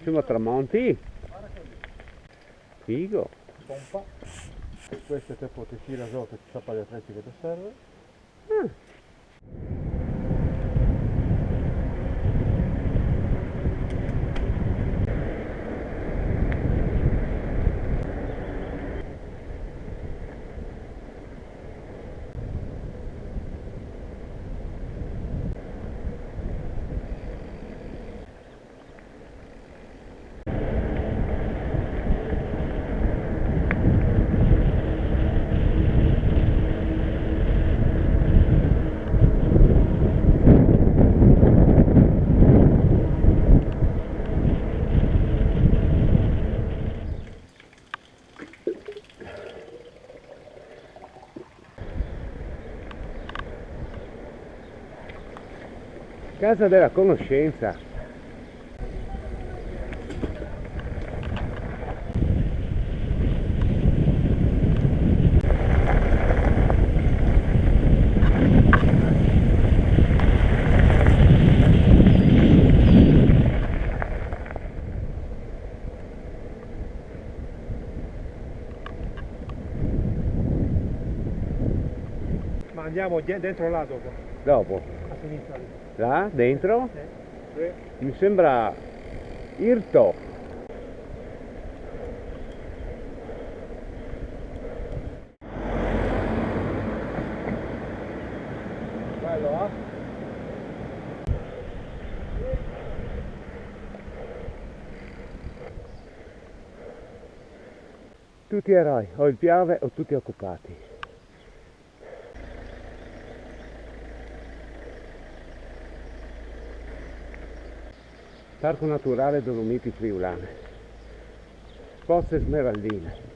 prossimo tramonti. Figo. Pompa. Questo è per proteggere l'azoto e ci fa gli attrezzi che ti serve. Casa della conoscenza. Ma andiamo dentro là dopo. Dopo. A sinistra lì. Là, dentro? Sì. Mi sembra irto. Bello, eh? Tutti eroi, o il Piave o tutti occupati. Parco naturale Dolomiti Friulane. Fosse Smeraldine.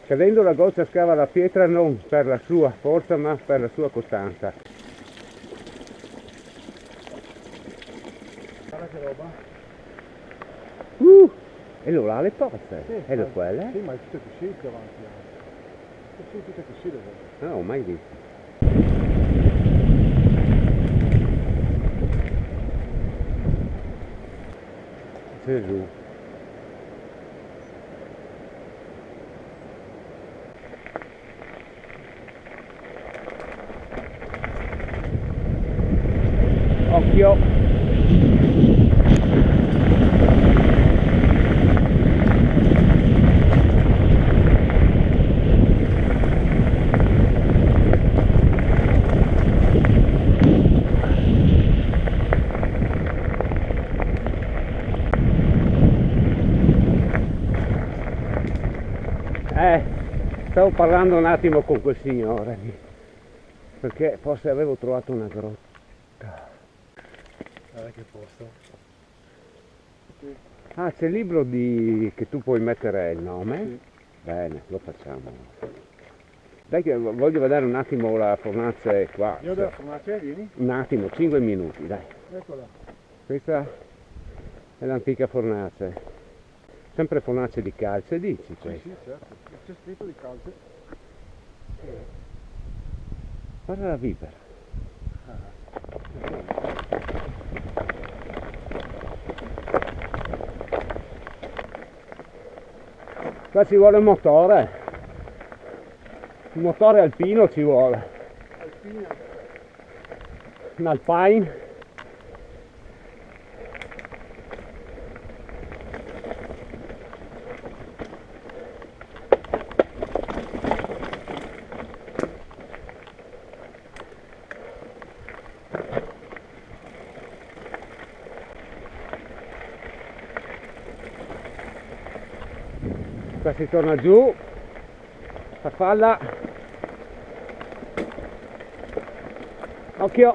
Cadendo la goccia scava la pietra non per la sua forza ma per la sua costanza. Guarda che roba. E lo là le pozze? Sì, E lo quelle? Sì, ma è tutto così davanti. Sì, tutto così dove. Non ho mai visto. Gesù. Occhio. Stavo parlando un attimo con quel signore lì, perché forse avevo trovato una grotta. Guarda che posto. Ah, c'è il libro che tu puoi mettere il nome? Sì. Bene, lo facciamo. Dai che voglio vedere un attimo la fornace qua. Io della fornace, vieni? Un attimo, 5 minuti, dai. Eccola. Questa è l'antica fornace. Sempre fornace di calce, dici? Sì, sì, certo. C'è scritto di calce. Guarda la vipera. Qua ci vuole un motore alpino ci vuole. Alpina. Un Alpine. Qua si torna giù, farfalla, Occhio!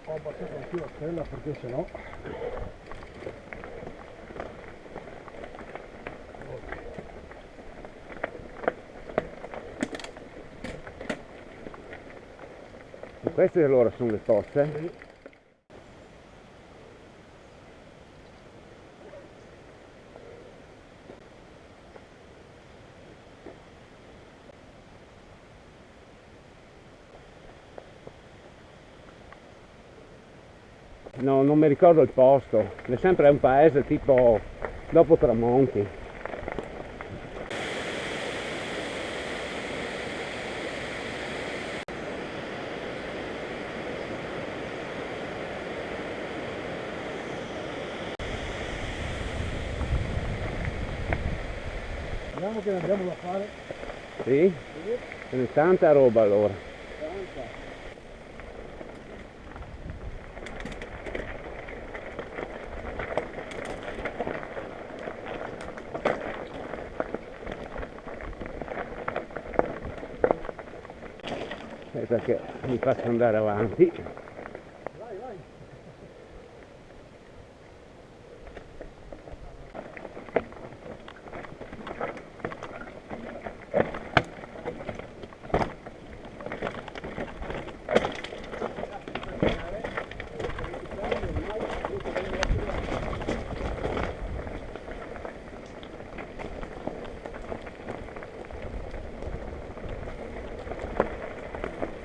Ho abbassato anch'io la stella perché sennò... Queste allora sono le pozze. Sì. No, non mi ricordo il posto, è sempre un paese tipo dopo Tramonti. Vediamo che ne abbiamo da fare. Sì? Ce n'è tanta roba allora. Tanta. Aspetta che mi faccio andare avanti. Vai, vai.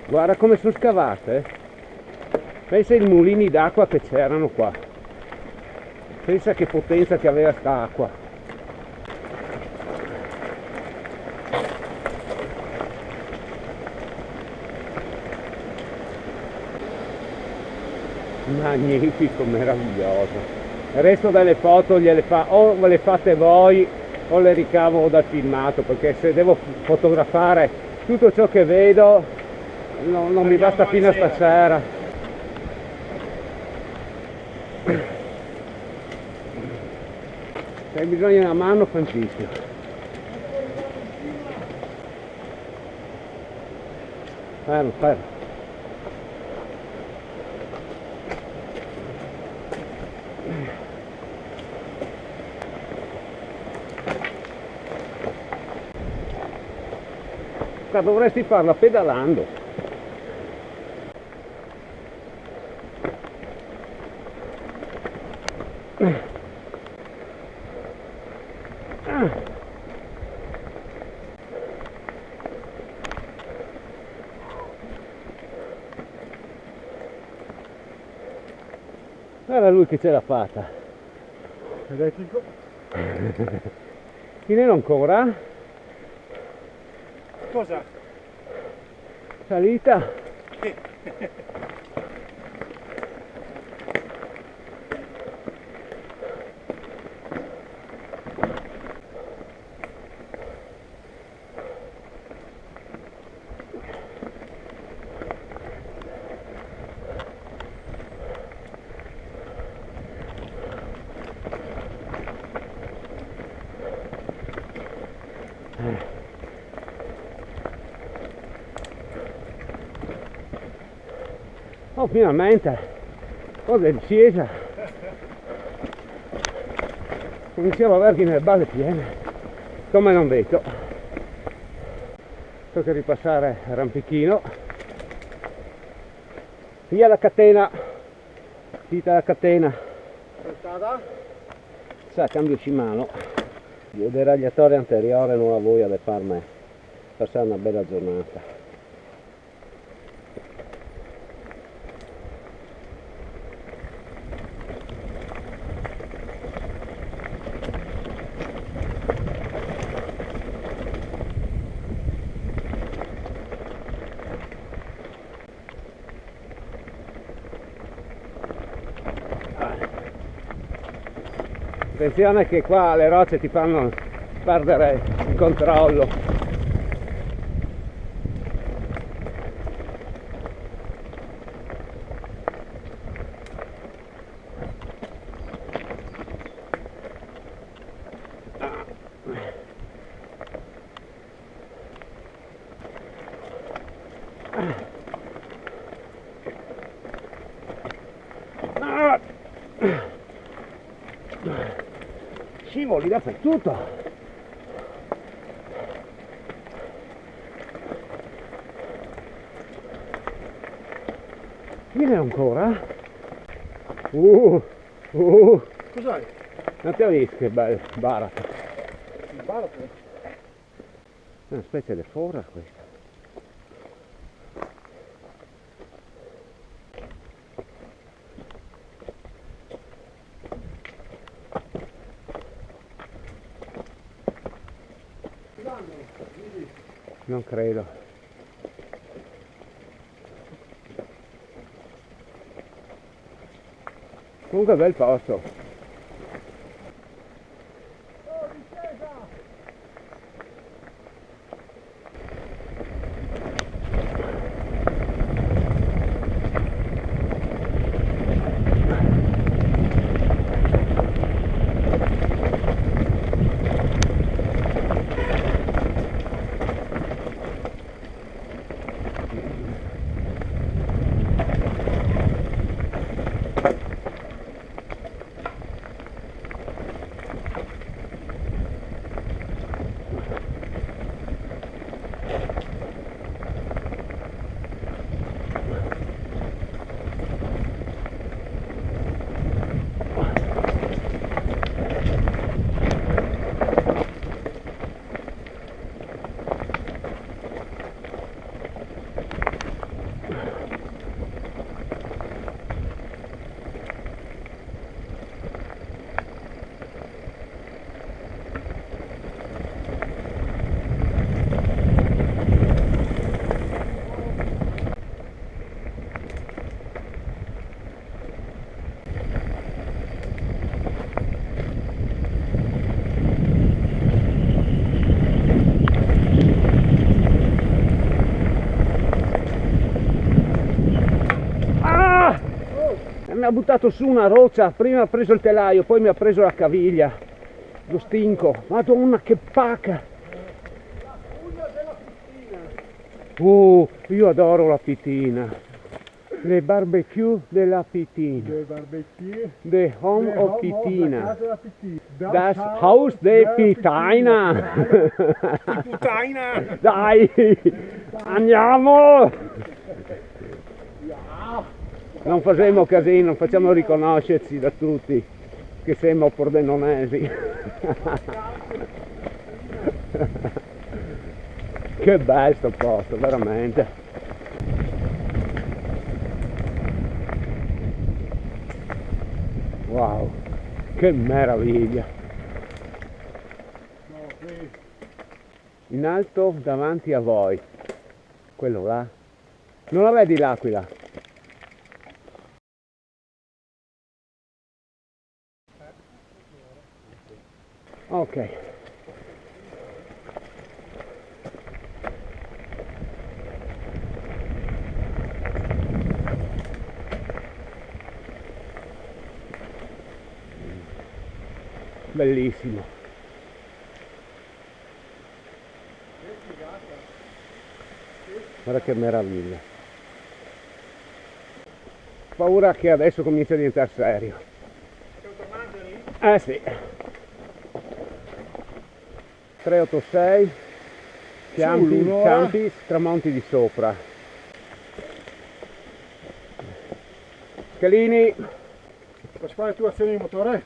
Guarda come sono scavate. Pensa ai mulini d'acqua che c'erano qua. Pensa che potenza che aveva sta acqua. Magnifico, meraviglioso. Il resto delle foto o ve le fate voi o le ricavo dal filmato, perché se devo fotografare tutto ciò che vedo non mi basta fino a stasera. Se hai bisogno di una mano, tantissimo. Non fermo. Ma dovresti farla pedalando. Guarda lui che ce l'ha fatta. Elettrico. Finito ancora? Cosa? Salita? Oh, finalmente, cosa è discesa, cominciamo a avere le balle piene, come non detto. Tocca ripassare Rampichino, via la catena, dita la catena, sa cambio Shimano, il deragliatore anteriore non la voglio a farmi passare una bella giornata. Attenzione che qua le rocce ti fanno perdere il controllo. Scivoli dappertutto. Viene ancora? Cos'hai? Non ti ho visto che bel baratro. Il baratro? È una specie di fora questa. Non credo. Comunque bel posto. Mi ha buttato su una roccia, prima ha preso il telaio, poi mi ha preso la caviglia, lo stinco. Madonna che pacca! La spugna della piscina. Io adoro la pittina. Le barbecue della pittina. Le barbecue. The home The of home pittina. of la casa della pittina. Das Haus de Pittina. Puttaina. Dai, andiamo! Non facciamo casino, facciamo riconoscerci da tutti che siamo pordenonesi. Che bello sto posto, veramente. Wow, che meraviglia. In alto davanti a voi, quello là. Non la vedi l'aquila? Ok. Bellissimo. Guarda che meraviglia. Paura che adesso comincia a diventare serio. Sì. 386 Ciampi, tramonti di sopra. Scalini. Posso fare tu azione di motore?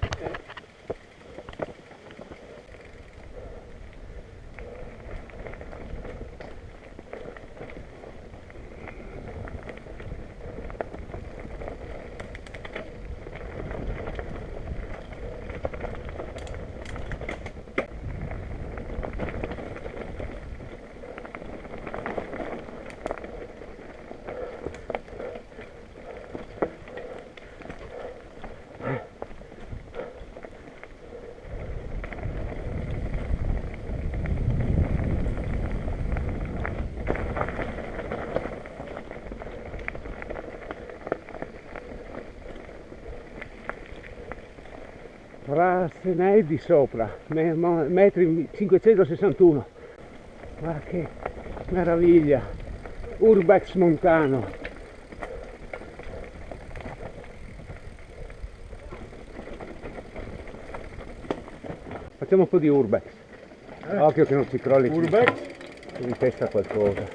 Rasenei di sopra, metri 561. Guarda che meraviglia, Urbex montano. Facciamo un po' di urbex. Occhio che non ci crolli Urbex? in testa qualcosa.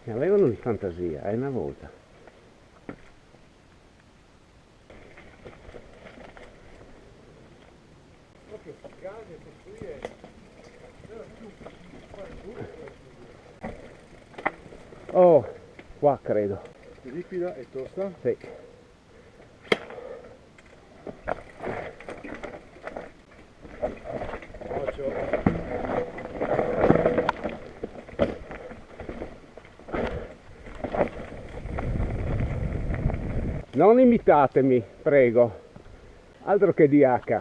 Ne avevano di fantasia, una volta. Oh, qua credo. Liquida e tosta? Sì. Occhio. Non imitatemi, prego. Altro che DH.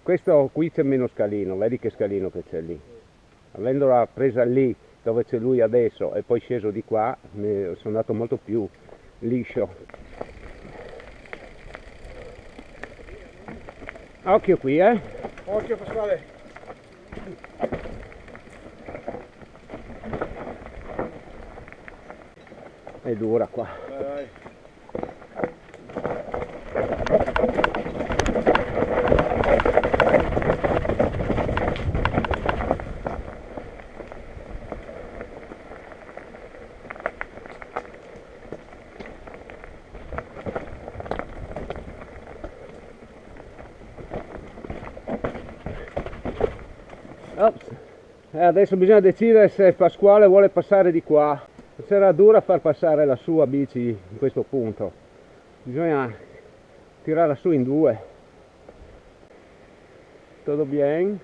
Questo qui c'è meno scalino, vedi che scalino che c'è lì. Avendola presa lì dove c'è lui adesso e poi sceso di qua, sono andato molto più liscio. Occhio qui, Occhio Pasquale. È dura qua. Dai. Ops. Adesso bisogna decidere se Pasquale vuole passare di qua. Sarà dura far passare la sua bici in questo punto. Bisogna tirarla su in due. Tutto bien?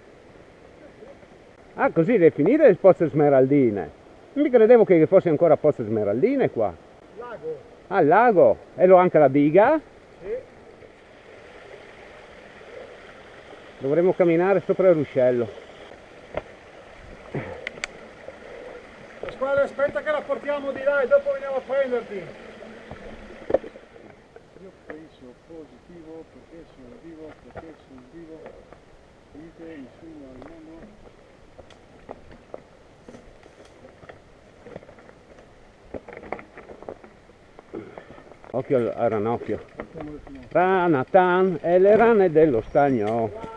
Ah, così devi finire le pozze smeraldine. Non mi credevo che fosse ancora pozze smeraldine qua. Lago. Ah, il lago. E l'ho anche la diga? Sì. Dovremmo camminare sopra il ruscello. Pasquale, aspetta che la portiamo di là e dopo veniamo a prenderti. Io penso positivo perché sono vivo, Dite nessuno al mondo. Occhio al ranocchio. Ranatan e le rane dello stagno.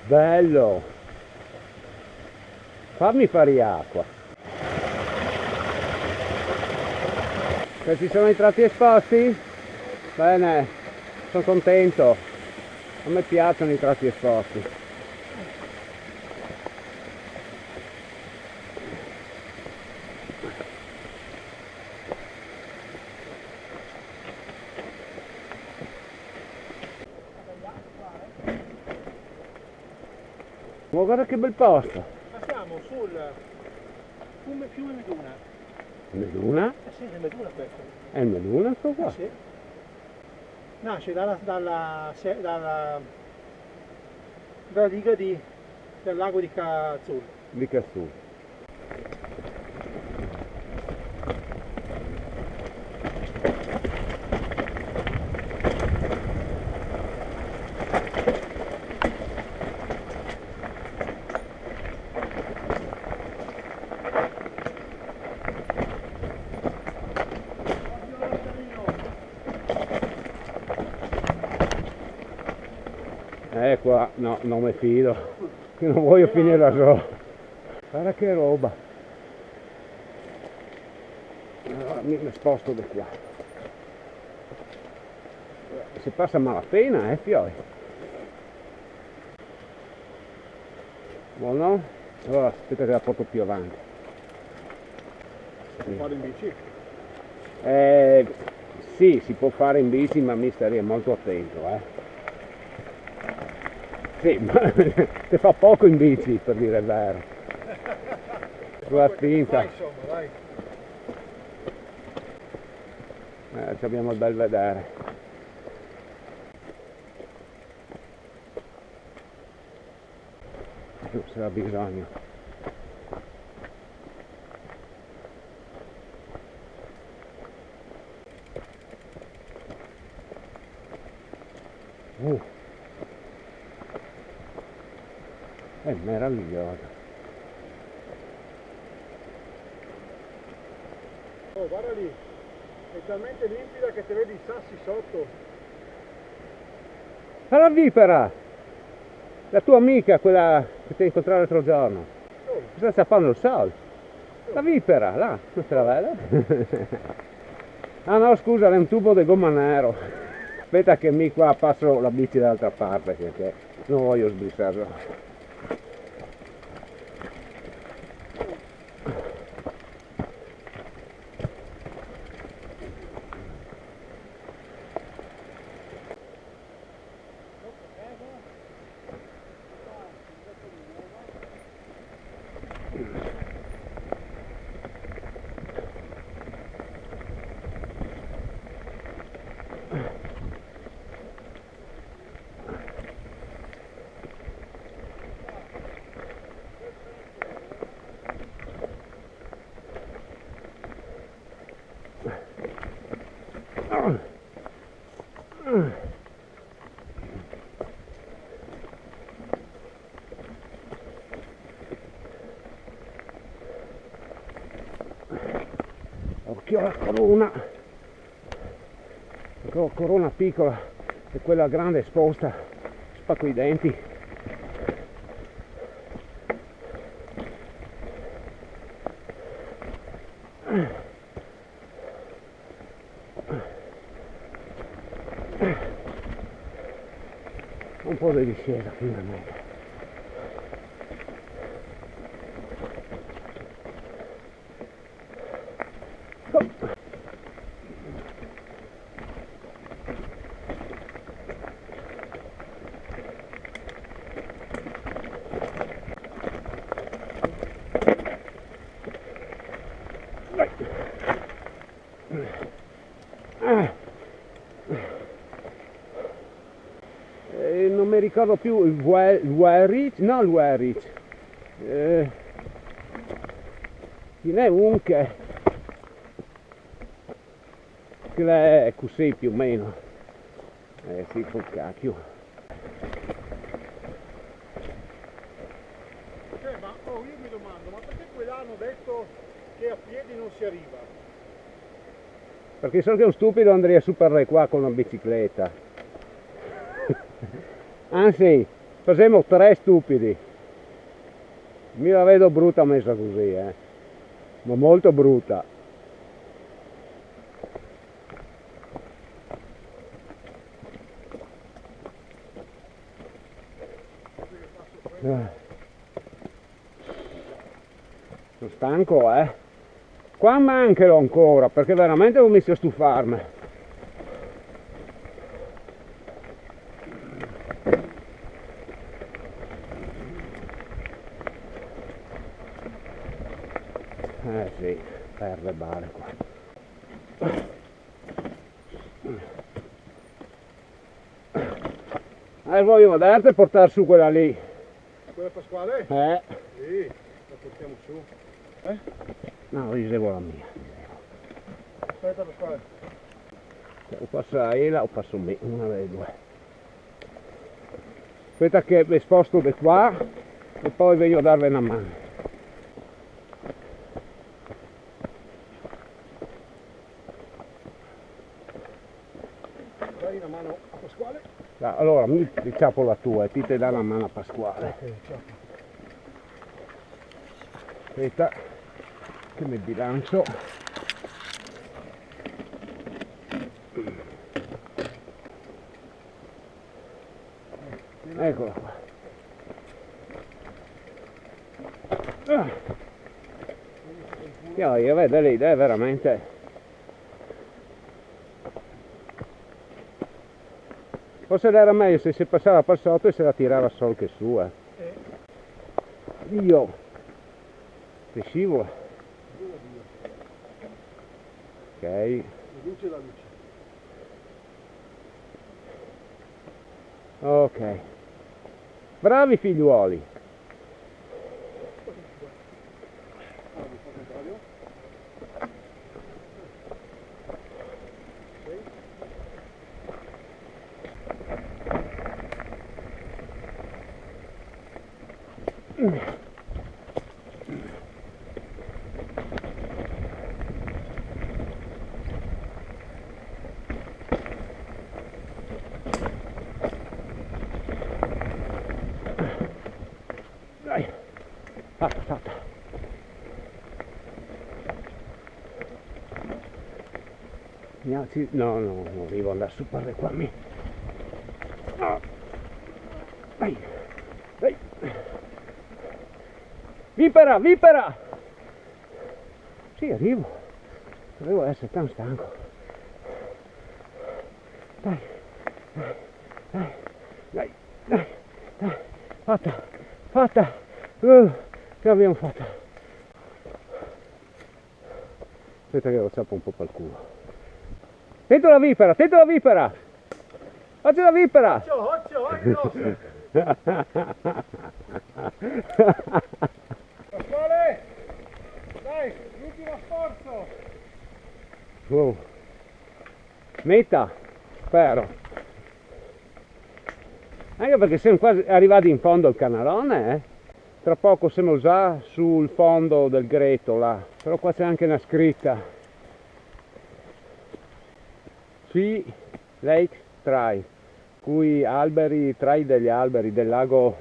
Bello! Fammi fare acqua. Se ci sono i tratti esposti? Bene, sono contento. A me piacciono i tratti esposti. Oh, guarda che bel posto! Ma siamo sul fiume Meduna. Meduna? Sì, è Meduna questo. È il Meduna sto qua? Sì. Nasce dalla diga del lago di Cazzul. Di Cassù. Qua no, non mi fido, che non voglio finire da solo. Guarda che roba. Allora mi sposto da qua. Si passa a malapena, fioi. Buono? Allora aspetta che la porto più avanti. Vado in bici. Sì, si può fare in bici, ma mi starei molto attento, Sì, ma te fa poco in bici, per dire il vero. Sulla spinta. Insomma, dai. Ci abbiamo il bel vedere. Non c'era bisogno. È meraviglioso. Oh, guarda lì, è talmente limpida che ti vedi i sassi sotto. La vipera! La tua amica, quella che ti incontrato l'altro giorno. Oh. Cosa sta facendo il sole? La vipera, là, non te la vede? Ah no, scusa, è un tubo di gomma nero. Aspetta che mi qua passo la bici dall'altra parte, perché non voglio sbissarlo. Occhio alla corona, la corona piccola e quella grande esposta, spacco i denti. Un po' di discesa finalmente. Non mi ricordo più il Werich, no il Werich, ce n'è un che è così più o meno, sì, col cacchio. Ma io mi domando, ma perché quella hanno detto che a piedi non si arriva? Perché so che un stupido andrei su per qua con una bicicletta. Anzi, facciamo 3 stupidi. Mi la vedo brutta messa così, ma molto brutta. Sono stanco, Qua mancherò ancora, perché veramente ho messo a stufarmi. Sì, perde bare qua. Voglio vederti e portare su quella lì. Quella Pasquale? Sì, la portiamo su. No, riservo la mia. Aspetta Pasquale. O passa Ela o passo me, una delle due. Aspetta che mi sposto di qua e poi vengo a darvi una mano. Dai una mano a Pasquale. Allora, mi ciappo la tua e ti dà una mano a Pasquale. Ok, ciao. Aspetta che mi bilancio. Eccola qua. Io vedo lì, è veramente Forse era meglio se si passava per sotto e se la tirava sol che su, Dio, che scivola. Ok. La luce e la luce. Ok. Bravi figliuoli. Dai, fatta. No, non arrivo ad andare su per le qua me. No. Dai. Vipera! Sì, arrivo. Devo essere tan stanco. Dai. Fatta. Ce l'abbiamo fatta. Aspetta che lo zappo un po' per culo. Tento la vipera! Faccio la vipera! Occhio, grosso! Pasquale! Dai, l'ultimo sforzo! Wow. Meta, spero. Anche perché siamo quasi arrivati in fondo al canalone, Tra poco siamo già sul fondo del greto là, però qua c'è anche una scritta. Sea Lake Trail, cui alberi, trail degli alberi del lago.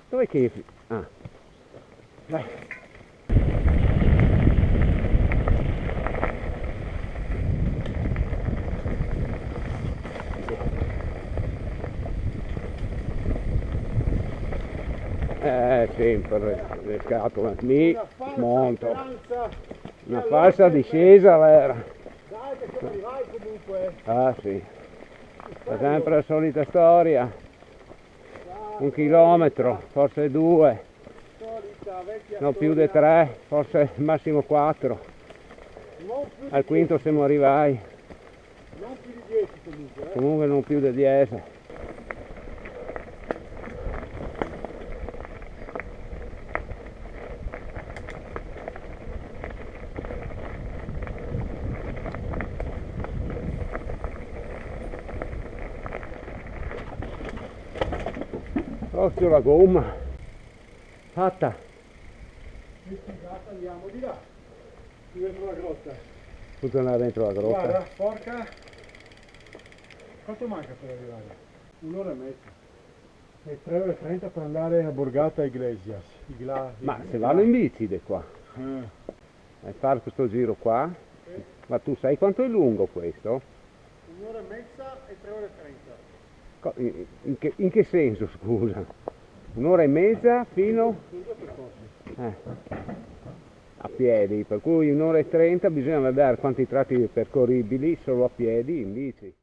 Dov'è che... Ah, dai. Sempre le scatole lì, smonto. Una falsa discesa vera. Dai che ci arrivai comunque. Ah sì, è sempre la solita storia. 1 chilometro, forse 2, no più di 3, forse massimo 4. Al quinto siamo arrivati. Non più di 10 comunque. Comunque non più di 10. Occhio la gomma, fatta. Andiamo di là, dentro la grotta. Tutto andare dentro la grotta. Guarda, porca. Quanto manca per arrivare? 1 ora e mezza. E 3 ore e 30 per andare a Borgata Iglesias. Ma se vanno in bici di qua. E fare questo giro qua. Ma tu sai quanto è lungo questo? 1 ora e mezza e 3 ore e 30. In che senso, scusa? 1 ora e mezza fino a piedi, per cui 1 ora e 30 bisogna vedere quanti tratti percorribili solo a piedi in bici.